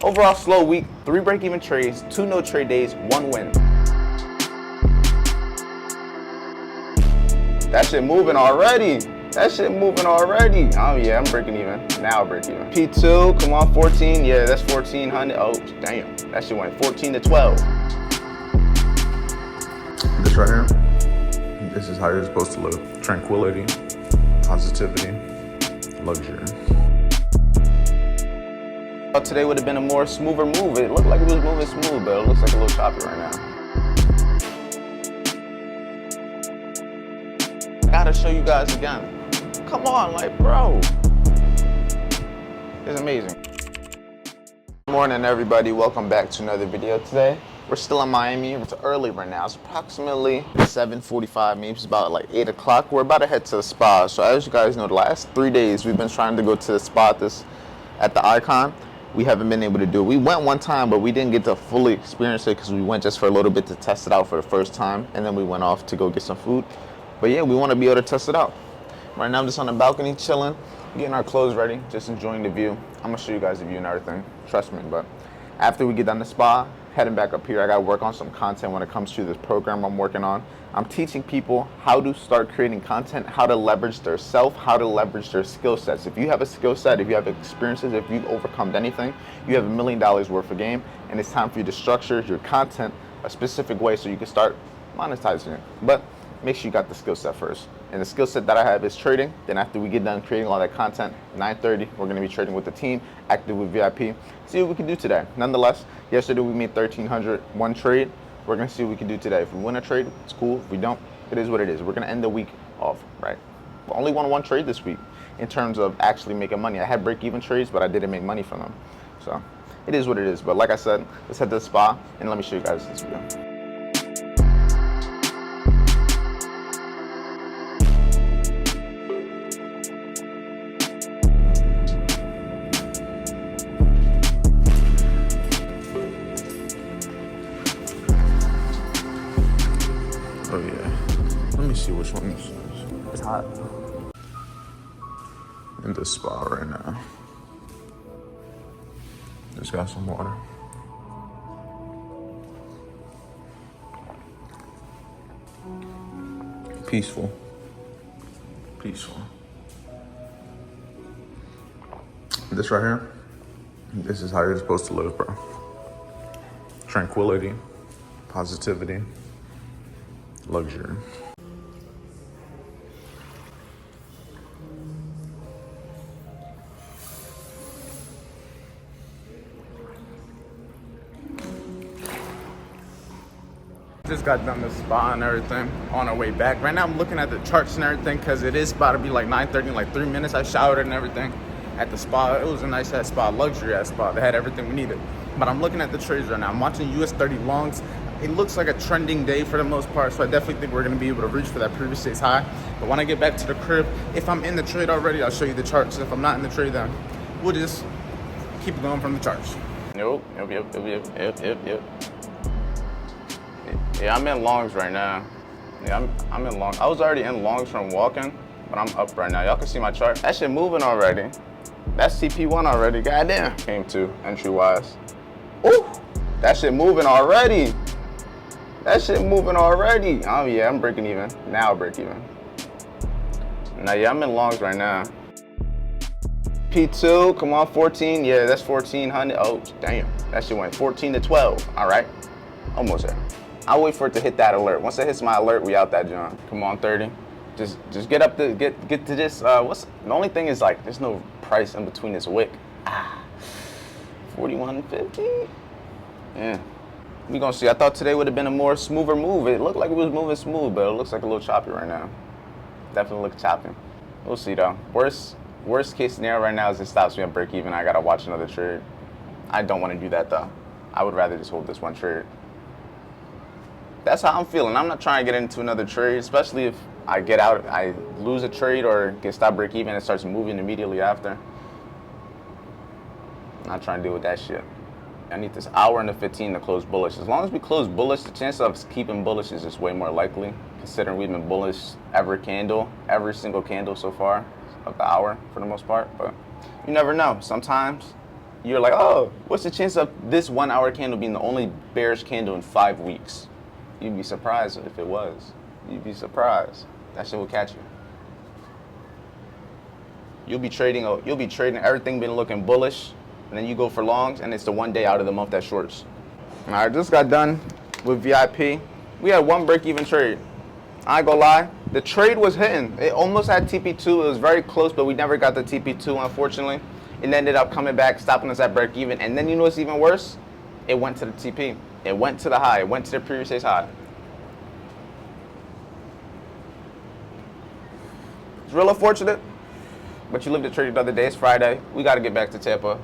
Overall slow week, 3 break-even trades, 2 no trade days, 1 win. That shit moving already. Oh yeah, I'm breaking even. Now break even. P2, come on, 14. Yeah, that's 1400. Oh, damn. That shit went 14 to 12. This right here, this is how you're supposed to live. Tranquility, positivity, luxury. Today would have been a more smoother move. It looked like it was moving smooth, but it looks like a little choppy right now. I gotta show you guys again. Come on, like, bro. It's amazing. Good morning, everybody. Welcome back to another video today. We're still in Miami. It's early right now. It's approximately 7:45, maybe it's about like 8 o'clock. We're about to head to the spa. So as you guys know, the last 3 days, we've been trying to go to the spa at the Icon. We haven't been able to do it. We went one time, but we didn't get to fully experience it because we went just for a little bit to test it out for the first time, and then we went off to go get some food. But yeah, we want to be able to test it out. Right now I'm just on the balcony chilling, getting our clothes ready, just enjoying the view. I'm gonna show you guys the view and everything, trust me. But after we get done the spa, heading back up here, I gotta work on some content when it comes to this program I'm working on. I'm teaching people how to start creating content, how to leverage their self, how to leverage their skill sets. If you have a skill set, if you have experiences, if you've overcome anything, you have $1 million worth of game, and it's time for you to structure your content a specific way so you can start monetizing it. But make sure you got the skill set first. And the skill set that I have is trading. Then after we get done creating all that content, 9:30, we're gonna be trading with the team, active with VIP. See what we can do today. Nonetheless, yesterday we made 1,300 one trade. We're gonna see what we can do today. If we win a trade, it's cool. If we don't, it is what it is. We're gonna end the week off, right? We only won one trade this week in terms of actually making money. I had break-even trades, but I didn't make money from them. So it is what it is. But like I said, let's head to the spa and let me show you guys this video. Oh yeah. Let me see which one this is. It's hot. In the spa right now. Just got some water. Peaceful. This right here, this is how you're supposed to live, bro. Tranquility, positivity, luxury. Just got done the spa and everything on our way back. Right now I'm looking at the charts and everything because it is about to be like 9:30 in like 3 minutes. I showered and everything at the spa. It was a nice ass spa, luxury ass spa. They had everything we needed. But I'm looking at the trades right now. I'm watching US 30 longs. It looks like a trending day for the most part, so I definitely think we're gonna be able to reach for that previous day's high. But when I get back to the crib, if I'm in the trade already, I'll show you the charts. If I'm not in the trade, then we'll just keep going from the charts. Yep. Yeah, I'm in longs right now. Yeah, I'm in longs. I was already in longs from walking, but I'm up right now. Y'all can see my chart. That shit moving already. That's CP1 already, goddamn. Came to entry-wise. Ooh, that shit moving already. Oh yeah, I'm breaking even. Now break even. Now yeah, I'm in longs right now. P2, come on, 14. Yeah, that's 1400. Oh, damn. That shit went 14 to 12. All right, almost there. I'll wait for it to hit that alert. Once it hits my alert, we out that joint. Come on, 30. Just get up to get to this. The only thing is like there's no price in between this wick. 41.50. Yeah, we gonna see. I thought today would have been a more smoother move. It looked like it was moving smooth, but it looks like a little choppy right now. Definitely looks choppy. We'll see though. Worst case scenario right now is it stops me at break even. I gotta watch another trade. I don't want to do that though. I would rather just hold this one trade. That's how I'm feeling. I'm not trying to get into another trade, especially if I get out, I lose a trade or get stopped break even and it starts moving immediately after. I'm not trying to deal with that shit. I need this hour and the 15 to close bullish. As long as we close bullish, the chance of keeping bullish is just way more likely, considering we've been bullish every single candle so far of the hour for the most part. But you never know. Sometimes you're like, oh, what's the chance of this 1 hour candle being the only bearish candle in 5 weeks? You'd be surprised if it was. You'd be surprised. That shit will catch you. You'll be trading everything been looking bullish, and then you go for longs, and it's the 1 day out of the month that shorts. All right, just got done with VIP. We had one break-even trade. I ain't gonna lie, the trade was hitting. It almost had TP2. It was very close, but we never got the TP2, unfortunately. It ended up coming back, stopping us at break-even. And then you know what's even worse? It went to the TP. It went to the high. It went to the previous day's high. It's real unfortunate, but you lived the trade the other day. It's Friday. We got to get back to Tampa.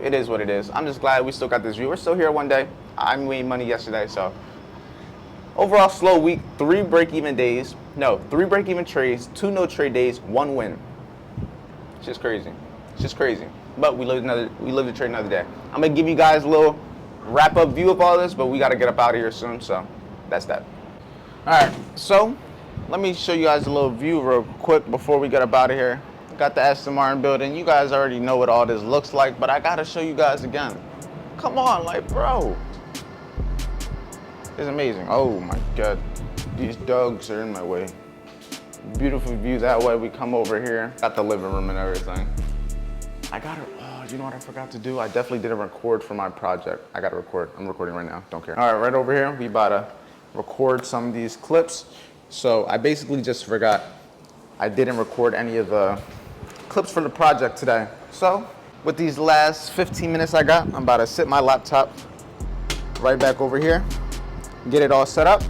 It is what it is. I'm just glad we still got this view. We're still here one day. I made money yesterday, so. Overall slow week, 3 break-even days. No, 3 break-even trades, 2 no-trade days, 1 win. It's just crazy. It's just crazy. But we live to trade another day. I'm going to give you guys a little wrap-up view of all this, but we got to get up out of here soon, so that's that. All right, so let me show you guys a little view real quick before we get up out of here. Got the Aston Martin building. You guys already know what all this looks like, but I got to show you guys again. Come on, like, bro. It's amazing. Oh, my God. These dogs are in my way. Beautiful view that way. We come over here. Got the living room and everything. Oh, you know what I forgot to do? I definitely didn't record for my project. I gotta record. I'm recording right now. Don't care. All right, right over here, we about to record some of these clips. So I basically just forgot I didn't record any of the clips for the project today. So with these last 15 minutes I got, I'm about to sit my laptop right back over here, get it all set up,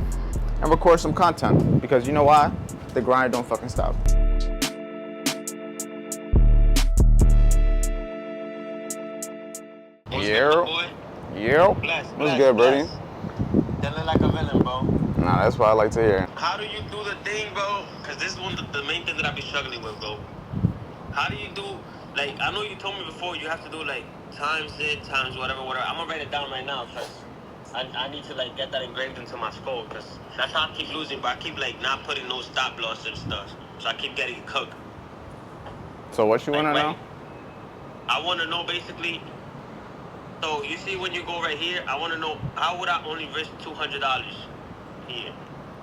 and record some content. Because you know why? The grind don't fucking stop. Yeah. What's good, Brody? Feeling like a villain, bro. Nah, that's what I like to hear. How do you do the thing, bro? Because this is one of the main things that I be struggling with, bro. How do you do, like, I know you told me before you have to do, like, times it, times whatever. I'm going to write it down right now because I need to, like, get that engraved into my skull because that's how I keep losing, but I keep, like, not putting no stop loss and stuff. So I keep getting cooked. So what you want to know? I want to know, basically, so you see when you go right here, I want to know how would I only risk $200 here?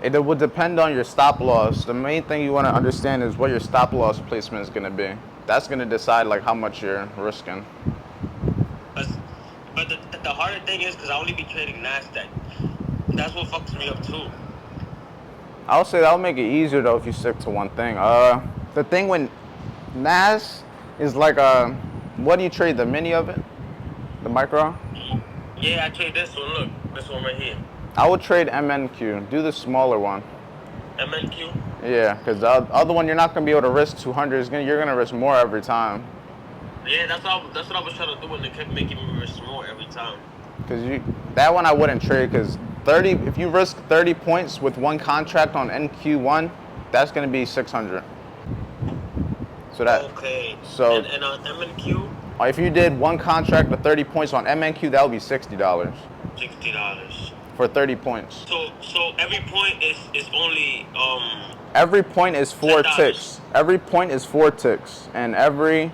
It would depend on your stop loss. The main thing you want to understand is what your stop loss placement is going to be. That's going to decide like how much you're risking. But the harder thing is because I only be trading NASDAQ. That's what fucks me up too. I would say that would make it easier though if you stick to one thing. The thing with NAS is like what do you trade? The mini of it? The micro? Yeah, I trade this one. Look, this one right here. I would trade MNQ. Do the smaller one. MNQ? Yeah, because the other one you're not gonna be able to risk 200. You're gonna risk more every time. Yeah, that's what I was trying to do, and they kept making me risk more every time. Because that one I wouldn't trade. Because if you risk 30 points with one contract on NQ1, that's gonna be 600. So that. Okay. So. And on MNQ. If you did one contract with 30 points on MNQ, that would be $60. $60. For 30 points. So every point is only Every point is 4 $10. ticks. Every point is 4 ticks, and every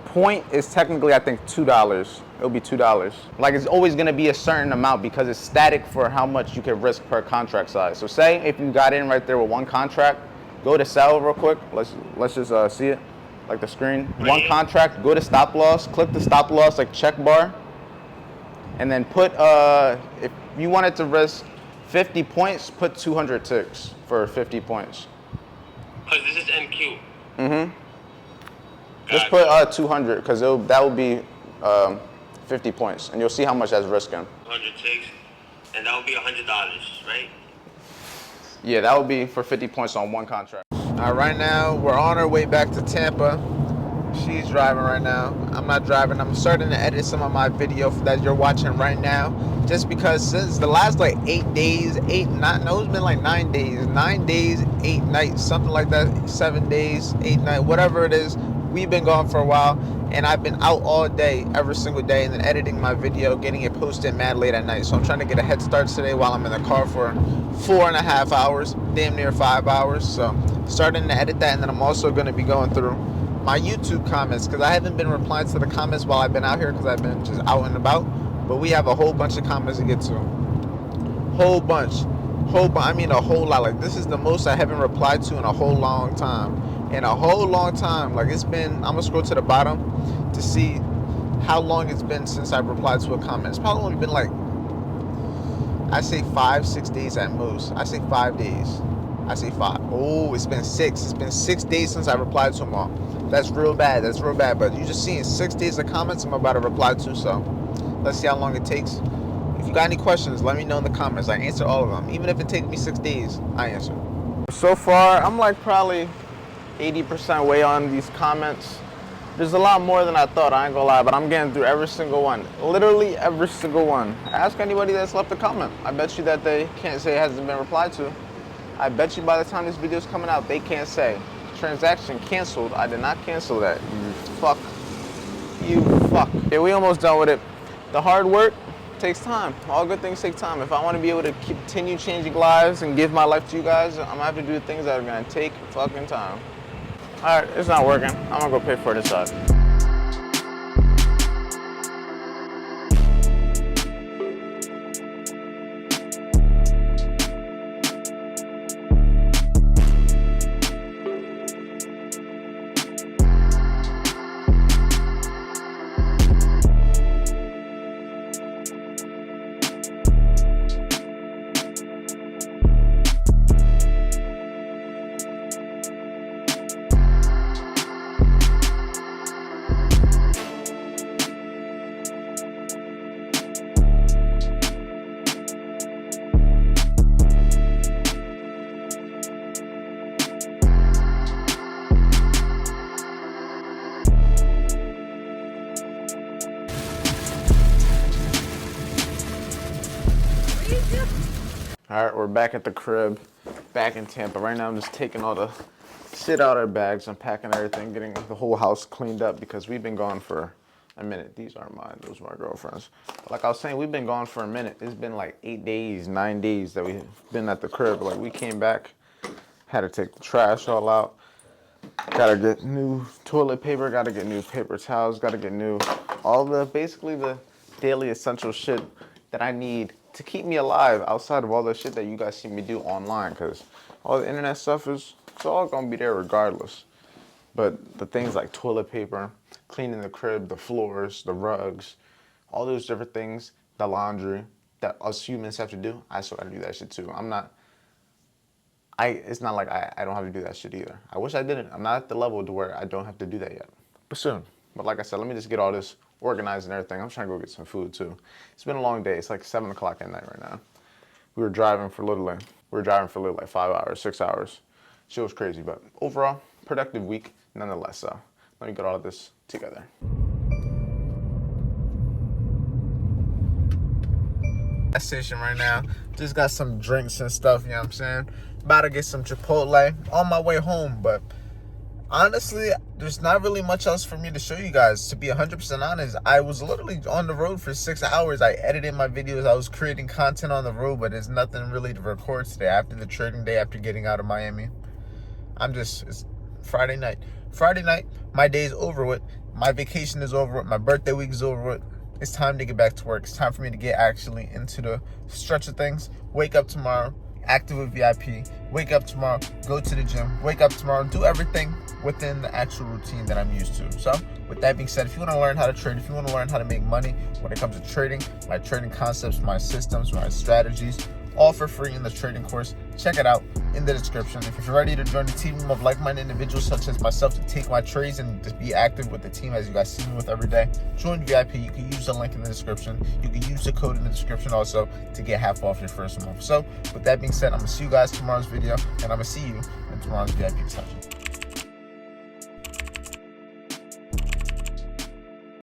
point is technically I think $2. It'll be $2. Like it's always gonna be a certain amount because it's static for how much you can risk per contract size. So say if you got in right there with one contract, go to sell real quick. Let's just see it. Like the screen, one contract, go to stop loss, click the stop loss like check bar, and then put, if you wanted to risk 50 points, put 200 ticks for 50 points. Because this is NQ. Mm-hmm. Just put 200, because that would be 50 points, and you'll see how much that's risking. 100 ticks, and that would be $100, right? Yeah, that would be for 50 points on one contract. Right now, we're on our way back to Tampa. She's driving right now. I'm not driving. I'm starting to edit some of my video that you're watching right now. Just because since the last like 8 days, it's been like 9 days. 9 days, 8 nights, something like that. 7 days, 8 nights, whatever it is. We've been gone for a while, and I've been out all day, every single day, and then editing my video, getting it posted mad late at night. So I'm trying to get a head start today while I'm in the car for 4.5 hours, damn near 5 hours. So starting to edit that, and then I'm also going to be going through my YouTube comments, because I haven't been replying to the comments while I've been out here because I've been just out and about. But we have a whole bunch of comments to get to. I mean a whole lot. Like, this is the most I haven't replied to in a whole long time. Like, it's been, I'm gonna scroll to the bottom to see how long it's been since I've replied to a comment. It's probably only been like, I say 5-6 days at most. I say 5 days. I say 5. Oh, it's been 6. It's been 6 days since I replied to them all. That's real bad. But you just seeing 6 days of comments I'm about to reply to. So let's see how long it takes. If you got any questions, let me know in the comments. I answer all of them. Even if it takes me 6 days, I answer. So far, I'm like probably 80% way on these comments. There's a lot more than I thought, I ain't gonna lie, but I'm getting through every single one. Literally every single one. Ask anybody that's left a comment. I bet you that they can't say it hasn't been replied to. I bet you by the time this video is coming out, they can't say. Transaction canceled. I did not cancel that. You fuck. Yeah, we almost done with it. The hard work takes time. All good things take time. If I want to be able to continue changing lives and give my life to you guys, I'm gonna have to do things that are gonna take fucking time. All right, it's not working. I'm gonna go pay for it inside. All right, we're back at the crib, back in Tampa. Right now I'm just taking all the shit out of our bags, unpacking everything, getting the whole house cleaned up because we've been gone for a minute. These aren't mine, those are my girlfriend's. But like I was saying, we've been gone for a minute. It's been like 8 days, 9 days that we've been at the crib. Like, we came back, had to take the trash all out. Gotta get new toilet paper, gotta get new paper towels, gotta get new, basically the daily essential shit that I need to keep me alive outside of all the shit that you guys see me do online, because all the internet stuff it's all gonna be there regardless. But the things like toilet paper, cleaning the crib, the floors, the rugs, all those different things, the laundry that us humans have to do, I still gotta do that shit too. It's not like I don't have to do that shit either. I wish I didn't. I'm not at the level to where I don't have to do that yet. But soon. But like I said, let me just get all this organized and everything. I'm trying to go get some food too. It's been a long day. It's like 7 o'clock at night right now. We were driving for literally like 5 hours, 6 hours. Shit was crazy, but overall, productive week nonetheless. So let me get all of this together. Gas station right now. Just got some drinks and stuff, you know what I'm saying? About to get some Chipotle on my way home, but honestly, there's not really much else for me to show you guys. To be 100% honest, I was literally on the road for 6 hours. I edited my videos. I was creating content on the road, but there's nothing really to record today. After the trading day, after getting out of Miami, it's Friday night. Friday night, my day is over with. My vacation is over with. My birthday week is over with. It's time to get back to work. It's time for me to get actually into the stretch of things. Wake up tomorrow, active with VIP. Wake up tomorrow, go to the gym. Wake up tomorrow, do everything within the actual routine that I'm used to. So with that being said, if you want to learn how to trade, if you want to learn how to make money when it comes to trading, my trading concepts, my systems, my strategies, all for free in the trading course. Check it out in the description. If you're ready to join the team of like-minded individuals such as myself to take my trades and just be active with the team as you guys see me with every day, join VIP. You can use the link in the description. You can use the code in the description also to get half off your first month. So with that being said, I'm going to see you guys tomorrow's video, and I'm going to see you in tomorrow's VIP session.